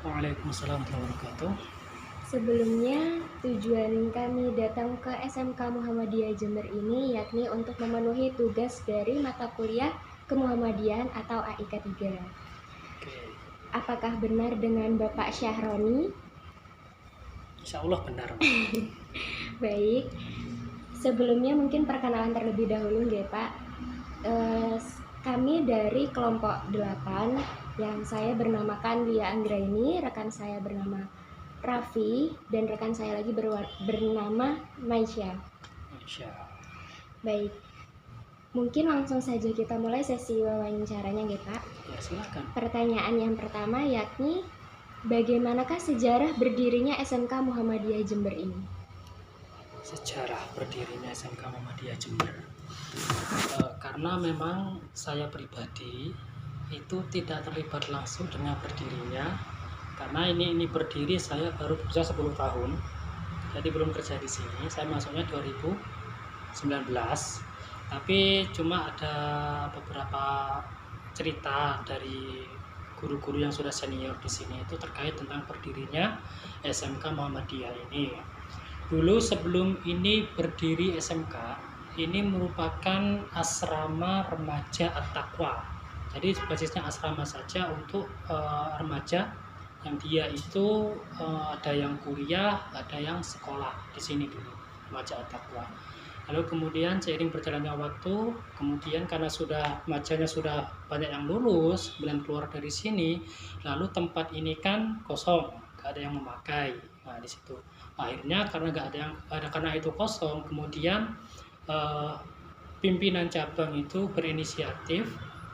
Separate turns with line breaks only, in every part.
Waalaikumsalam warahmatullahi wabarakatuh.
Sebelumnya, tujuan kami datang ke SMK Muhammadiyah Jember ini yakni untuk memenuhi tugas dari mata kuliah Kemuhammadiyahan atau AIK 3.
Oke,
Apakah benar dengan Bapak Syahroni?
insya Allah benar.
Baik, sebelumnya mungkin perkenalan terlebih dahulu ya Pak. Kami dari kelompok 8 yang saya bernamakan Lia Anggraini, rekan saya bernama Raffi, dan rekan saya lagi bernama Maisha. Baik, mungkin langsung saja kita mulai sesi wawancaranya ya Pak.
Ya, silakan.
Pertanyaan yang pertama yakni, bagaimanakah sejarah berdirinya SMK Muhammadiyah Jember ini?
Sejarah berdirinya SMK Muhammadiyah Jember. Karena memang saya pribadi itu tidak terlibat langsung dengan berdirinya, karena ini berdiri saya baru berusia 10 tahun, jadi belum kerja di sini. Saya masuknya 2019, tapi cuma ada beberapa cerita dari guru-guru yang sudah senior di sini itu terkait tentang berdirinya SMK Muhammadiyah ini. Dulu sebelum ini berdiri SMK, ini merupakan asrama remaja At-Taqwa. Jadi basisnya asrama saja untuk remaja yang dia itu ada yang kuliah, ada yang sekolah di sini dulu, remaja At-Taqwa. Lalu kemudian seiring berjalannya waktu, kemudian karena remajanya sudah banyak yang lulus, kemudian keluar dari sini, lalu tempat ini kan kosong, gak ada yang memakai. Nah di situ akhirnya karena itu kosong, kemudian pimpinan cabang itu berinisiatif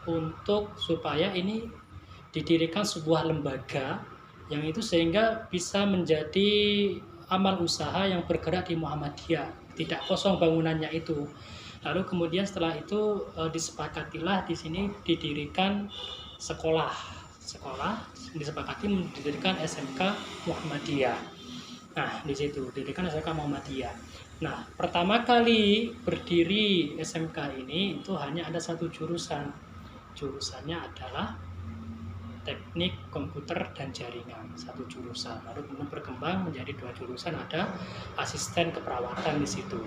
untuk supaya ini didirikan sebuah lembaga yang itu sehingga bisa menjadi amal usaha yang bergerak di Muhammadiyah, tidak kosong bangunannya itu. Lalu kemudian setelah itu disepakatilah di sini didirikan sekolah disepakati mendirikan SMK Muhammadiyah. Nah, di situ didirikan SMK Muhammadiyah. Nah, pertama kali berdiri SMK ini itu hanya ada satu jurusan. Jurusannya adalah teknik komputer dan jaringan, satu jurusan. Lalu kemudian berkembang menjadi 2 jurusan, ada asisten keperawatan di situ.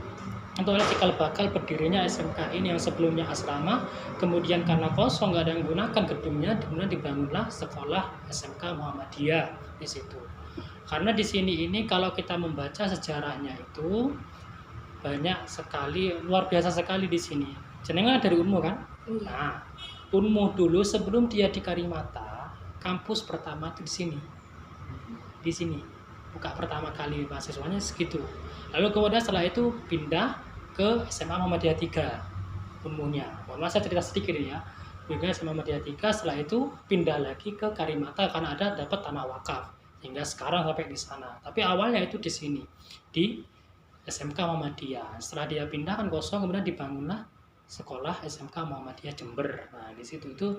Untuk cikal bakal berdirinya SMK ini yang sebelumnya asrama, kemudian karena kosong nggak ada yang menggunakan gedungnya, kemudian dibangunlah sekolah SMK Muhammadiyah di situ. Karena di sini ini kalau kita membaca sejarahnya itu banyak sekali, luar biasa sekali di sini. Jenengan dari Unmu kan?
Iya.
Nah, Unmu dulu sebelum dia di Karimata, kampus pertama itu di sini buka pertama kali mahasiswanya segitu. Lalu kemudian setelah itu pindah ke SMA Muhammadiyah 3 Unmunya. Mohon saya cerita sedikit ya. Pindah SMA Muhammadiyah 3, setelah itu pindah lagi ke Karimata karena ada dapat tanah wakaf, hingga sekarang sampai di sana. Tapi awalnya itu di sini di SMK Muhammadiyah. Setelah dia pindah kan kosong, kemudian dibangunlah sekolah SMK Muhammadiyah Jember. Nah di situ itu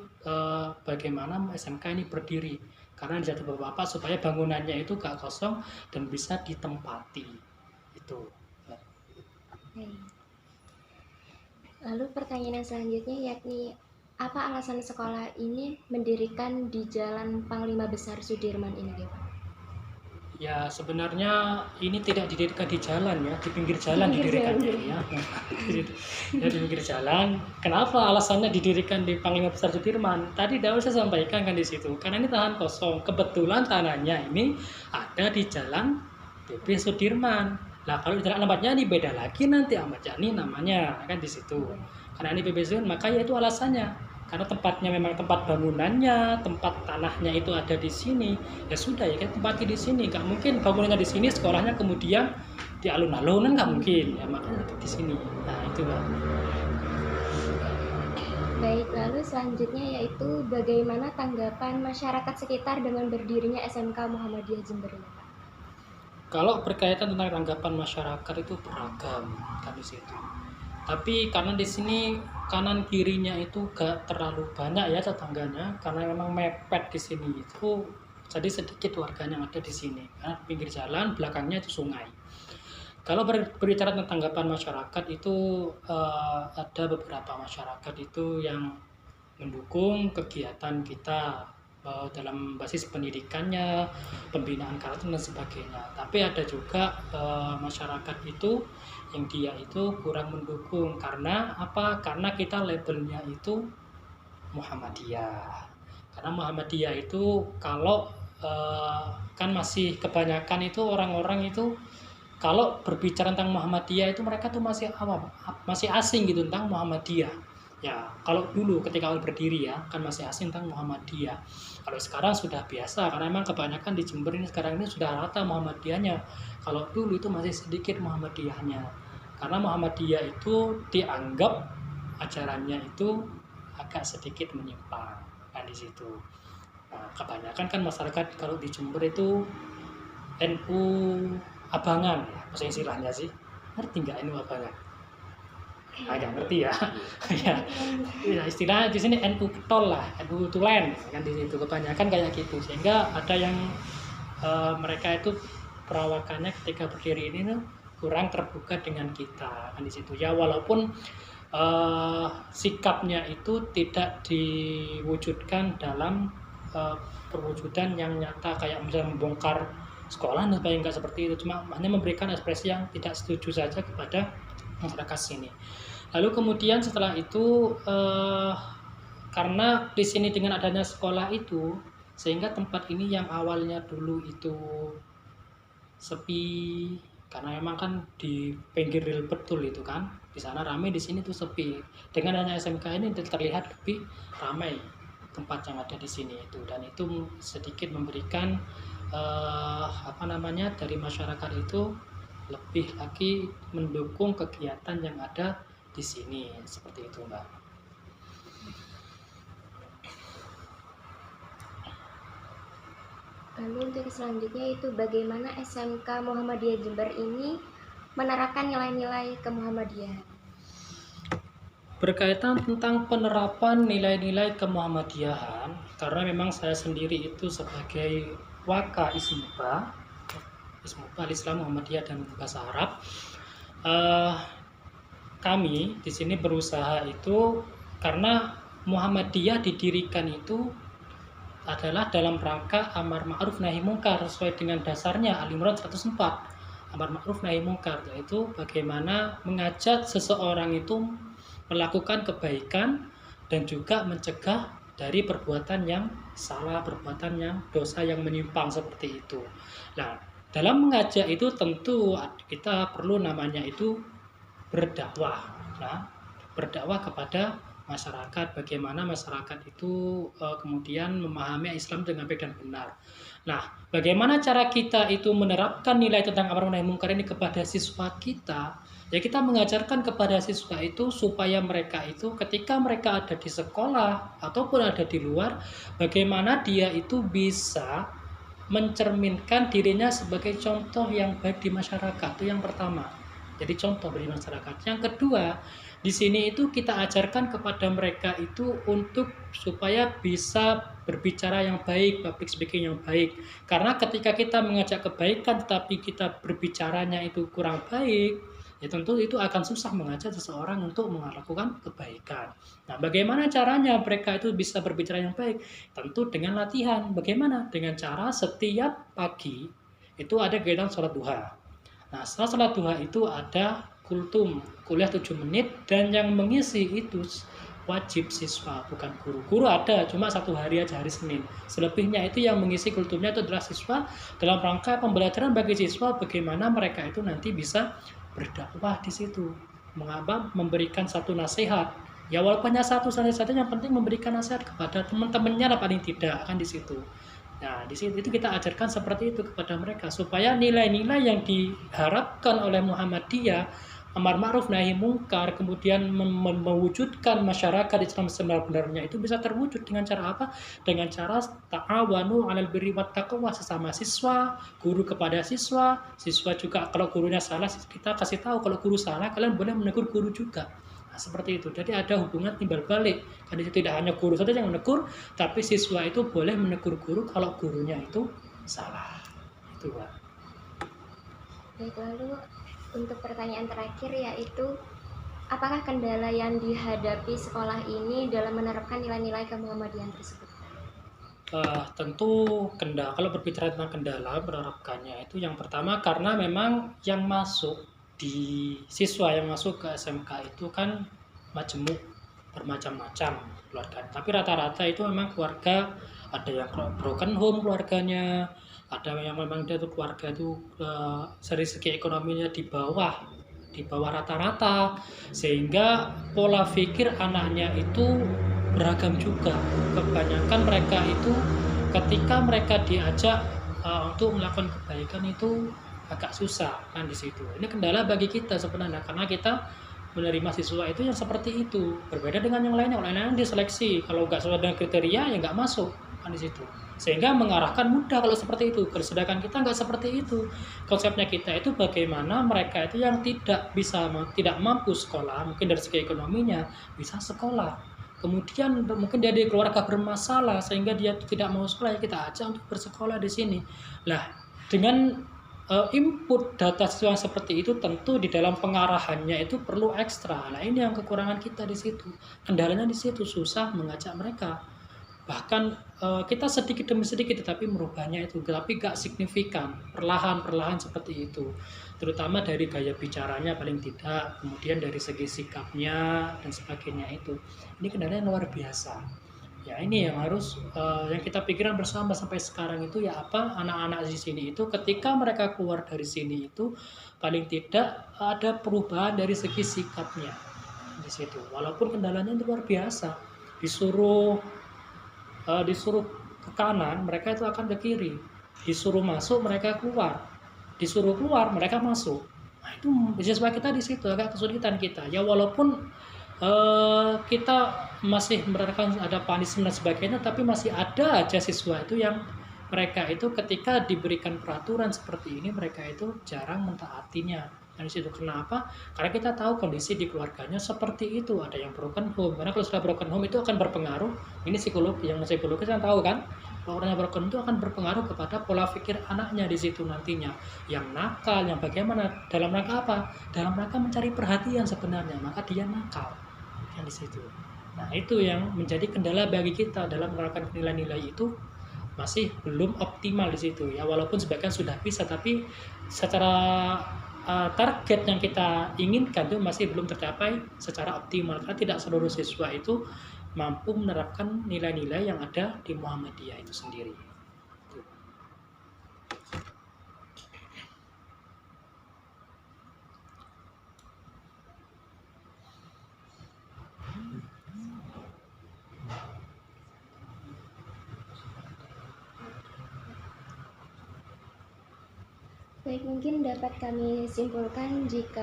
bagaimana SMK ini berdiri, karena di jatuh bapak supaya bangunannya itu gak kosong dan bisa ditempati itu.
Lalu pertanyaan selanjutnya yakni, apa alasan sekolah ini mendirikan di Jalan Panglima Besar Sudirman ini ya Pak?
Ya sebenarnya ini tidak didirikan di jalan ya, di pinggir jalan didirikannya ya. Ya di pinggir jalan. Kenapa alasannya didirikan di Panglima Besar Sudirman? Tadi dahulu saya sampaikan kan di situ. Karena ini tanah kosong. Kebetulan tanahnya ini ada di Jalan PP Sudirman. Lah kalau di jalan Ahmad Yani beda lagi nanti Ahmad Yani namanya kan di situ. Karena ini PP Sudirman, maka ya itu alasannya. Karena tempatnya memang tempat bangunannya, tempat tanahnya itu ada di sini, ya sudah ya kita tempati di sini. Gak mungkin bangunannya di sini, sekolahnya kemudian di alun-alun, kan nggak mungkin ya, makanya di sini. Nah itu Pak.
Baik, lalu selanjutnya yaitu bagaimana tanggapan masyarakat sekitar dengan berdirinya SMK Muhammadiyah Jember ini Pak?
Kalau berkaitan tentang tanggapan masyarakat itu beragam kan di situ. Tapi karena di sini kanan kirinya itu gak terlalu banyak ya tetangganya, karena memang mepet di sini itu, jadi sedikit warganya yang ada di sini. Karena pinggir jalan, belakangnya itu sungai. Kalau berbicara tentang tanggapan masyarakat itu ada beberapa masyarakat itu yang mendukung kegiatan kita dalam basis pendidikannya, pembinaan karakter dan sebagainya. Tapi ada juga masyarakat itu yang dia itu kurang mendukung. Karena apa? Karena kita labelnya itu Muhammadiyah. Karena Muhammadiyah itu kalau kan masih kebanyakan itu orang-orang itu kalau berbicara tentang Muhammadiyah itu mereka tuh masih awam, masih asing gitu tentang Muhammadiyah. Ya, kalau dulu ketika awal berdiri ya, kan masih asing tentang Muhammadiyah. Kalau sekarang sudah biasa, karena memang kebanyakan di Jember ini sekarang ini sudah rata Muhammadiyahnya. Kalau dulu itu masih sedikit Muhammadiyahnya. Karena Muhammadiyah itu dianggap ajarannya itu agak sedikit menyimpang, kan di situ. Nah, kebanyakan kan masyarakat kalau di Jember itu NU Abangan ya, bahasa istilahnya sih. Ngerti nggak NU Abangan? Agak ngerti ya. Ya, ya istilahnya di sini NU Tol lah, NU Tulen kan di situ kebanyakan kayak gitu. Sehingga ada yang mereka itu perawakannya ketika berdiri ini tuh kurang terbuka dengan kita kan di situ. Ya walaupun sikapnya itu tidak diwujudkan dalam perwujudan yang nyata kayak misalnya membongkar sekolah dan sebagainya, enggak seperti itu, cuma hanya memberikan ekspresi yang tidak setuju saja kepada masyarakat sini. Lalu kemudian setelah itu karena di sini dengan adanya sekolah itu sehingga tempat ini yang awalnya dulu itu sepi karena memang kan di pinggir rel betul itu kan, di sana ramai, di sini tuh sepi. Dengan adanya SMK ini terlihat lebih ramai tempat yang ada di sini itu, dan itu sedikit memberikan dari masyarakat itu lebih lagi mendukung kegiatan yang ada di sini seperti itu, Mbak.
Lalu untuk selanjutnya itu bagaimana SMK Muhammadiyah Jember ini menerapkan nilai-nilai kemuhammadiyahan?
Berkaitan tentang penerapan nilai-nilai kemuhammadiyahan, karena memang saya sendiri itu sebagai waka Ismuba Al-Islam Muhammadiyah dan bahasa Arab, kami di sini berusaha itu karena Muhammadiyah didirikan itu adalah dalam rangka amar ma'ruf nahi mungkar sesuai dengan dasarnya Al-Imran 104. Amar ma'ruf nahi mungkar yaitu bagaimana mengajak seseorang itu melakukan kebaikan dan juga mencegah dari perbuatan yang salah, perbuatan yang dosa yang menyimpang seperti itu. Nah, dalam mengajak itu tentu kita perlu namanya itu berdakwah. Nah, berdakwah kepada masyarakat, bagaimana masyarakat itu kemudian memahami Islam dengan baik dan benar. Nah, bagaimana cara kita itu menerapkan nilai tentang amar ma'ruf nahi mungkar ini kepada siswa kita? Ya, kita mengajarkan kepada siswa itu supaya mereka itu ketika mereka ada di sekolah ataupun ada di luar, bagaimana dia itu bisa mencerminkan dirinya sebagai contoh yang baik di masyarakat. Itu yang pertama. Jadi contoh bagi masyarakat. Yang kedua, di sini itu kita ajarkan kepada mereka itu untuk supaya bisa berbicara yang baik, public speaking yang baik. Karena ketika kita mengajak kebaikan tetapi kita berbicaranya itu kurang baik, ya tentu itu akan susah mengajak seseorang untuk melakukan kebaikan. Nah, bagaimana caranya mereka itu bisa berbicara yang baik? Tentu dengan latihan. Bagaimana? Dengan cara setiap pagi itu ada kegiatan sholat duha. Nah, setelah sholat duha itu ada kultum, kuliah 7 menit, dan yang mengisi itu wajib siswa, bukan guru. Guru ada, cuma 1 hari aja, hari Senin. Selebihnya itu yang mengisi kultumnya itu adalah siswa dalam rangka pembelajaran bagi siswa bagaimana mereka itu nanti bisa berdakwah di situ, memberikan satu nasihat. Ya walaupun hanya satu yang penting memberikan nasihat kepada teman-temannya lah paling tidak kan di situ. Nah, di situ itu kita ajarkan seperti itu kepada mereka supaya nilai-nilai yang diharapkan oleh Muhammadiyah, amar ma'ruf nahi mungkar, kemudian mewujudkan masyarakat Islam sebenarnya itu bisa terwujud dengan cara apa? Dengan cara ta'awanu 'alal birri wat taqwa, sesama siswa, guru kepada siswa, siswa juga kalau gurunya salah kita kasih tahu, kalau guru salah kalian boleh menegur guru juga. Nah, seperti itu. Jadi ada hubungan timbal balik. Jadi tidak hanya guru saja yang menegur, tapi siswa itu boleh menegur guru kalau gurunya itu salah. Itu, Pak.
Baik, lalu untuk pertanyaan terakhir yaitu apakah kendala yang dihadapi sekolah ini dalam menerapkan nilai-nilai kemuhammadiyahan tersebut?
Tentu kalau berbicara tentang kendala menerapkannya itu yang pertama karena memang yang masuk siswa yang masuk ke SMK itu kan majemuk bermacam-macam keluarga. Tapi rata-rata itu memang keluarga, ada yang broken home keluarganya, ada yang memang dia tuh keluarga itu dari segi ekonominya di bawah rata-rata, sehingga pola pikir anaknya itu beragam juga. Kebanyakan mereka itu ketika mereka diajak untuk melakukan kebaikan itu agak susah kan di situ. Ini kendala bagi kita sebenarnya karena kita menerima siswa itu yang seperti itu, berbeda dengan yang lainnya. Yang lainnya diseleksi, kalau nggak sesuai dengan kriteria ya nggak masuk kan di situ, sehingga mengarahkan mudah kalau seperti itu. Sedangkan kita nggak seperti itu. Konsepnya kita itu bagaimana mereka itu yang tidak mampu sekolah, mungkin dari segi ekonominya bisa sekolah, kemudian mungkin dia di keluarga bermasalah sehingga dia tidak mau sekolah, ya kita ajak untuk bersekolah di sini. Lah, dengan input data siswa yang seperti itu tentu di dalam pengarahannya itu perlu ekstra. Nah, ini yang kekurangan kita di situ. Kendalanya di situ, susah mengajak mereka. Bahkan kita sedikit demi sedikit tetapi merubahnya itu, tapi gak signifikan, perlahan-perlahan seperti itu. Terutama dari gaya bicaranya paling tidak, kemudian dari segi sikapnya dan sebagainya itu. Ini kendala yang luar biasa. Ya ini yang harus yang kita pikirkan bersama sampai sekarang itu ya apa, anak-anak di sini itu ketika mereka keluar dari sini itu paling tidak ada perubahan dari segi sikapnya di situ. Walaupun kendalanya itu luar biasa. Disuruh ke kanan mereka itu akan ke kiri, disuruh masuk mereka keluar, disuruh keluar mereka masuk. Nah itu siswa kita di situ agak kesulitan kita ya, walaupun kita masih menerapkan ada punishment dan sebagainya, tapi masih ada aja siswa itu yang mereka itu ketika diberikan peraturan seperti ini mereka itu jarang mentaatinya. Dan situ kenapa? Karena kita tahu kondisi di keluarganya seperti itu, ada yang broken home. Karena kalau sudah broken home itu akan berpengaruh, ini psikologi kan tahu kan, kalau orangnya broken itu akan berpengaruh kepada pola pikir anaknya di situ nantinya, yang nakal, yang bagaimana, dalam rangka apa? Dalam rangka mencari perhatian sebenarnya, maka dia nakal yang di situ. Nah itu yang menjadi kendala bagi kita dalam menerapkan nilai-nilai itu, masih belum optimal di situ ya, walaupun sebagian sudah bisa, tapi secara target yang kita inginkan itu masih belum tercapai secara optimal karena tidak seluruh siswa itu mampu menerapkan nilai-nilai yang ada di Muhammadiyah itu sendiri.
Baik, mungkin dapat kami simpulkan jika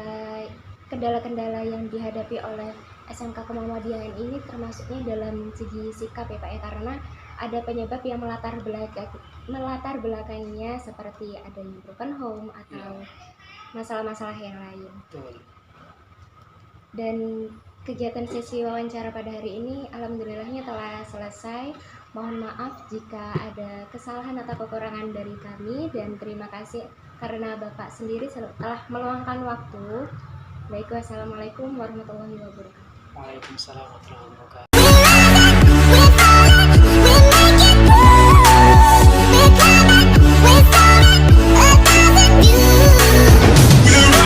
kendala-kendala yang dihadapi oleh SMK Kemuhammadiyaan ini termasuknya dalam segi sikap ya Pak ya, karena ada penyebab yang melatar belakangnya seperti adanya broken home atau masalah-masalah yang lain.
Betul.
Dan kegiatan sesi wawancara pada hari ini alhamdulillahnya telah selesai. Mohon maaf jika ada kesalahan atau kekurangan dari kami, dan terima kasih karena Bapak sendiri telah meluangkan waktu. Baik, wassalamualaikum warahmatullahi wabarakatuh.
Waalaikumsalam warahmatullahi wabarakatuh.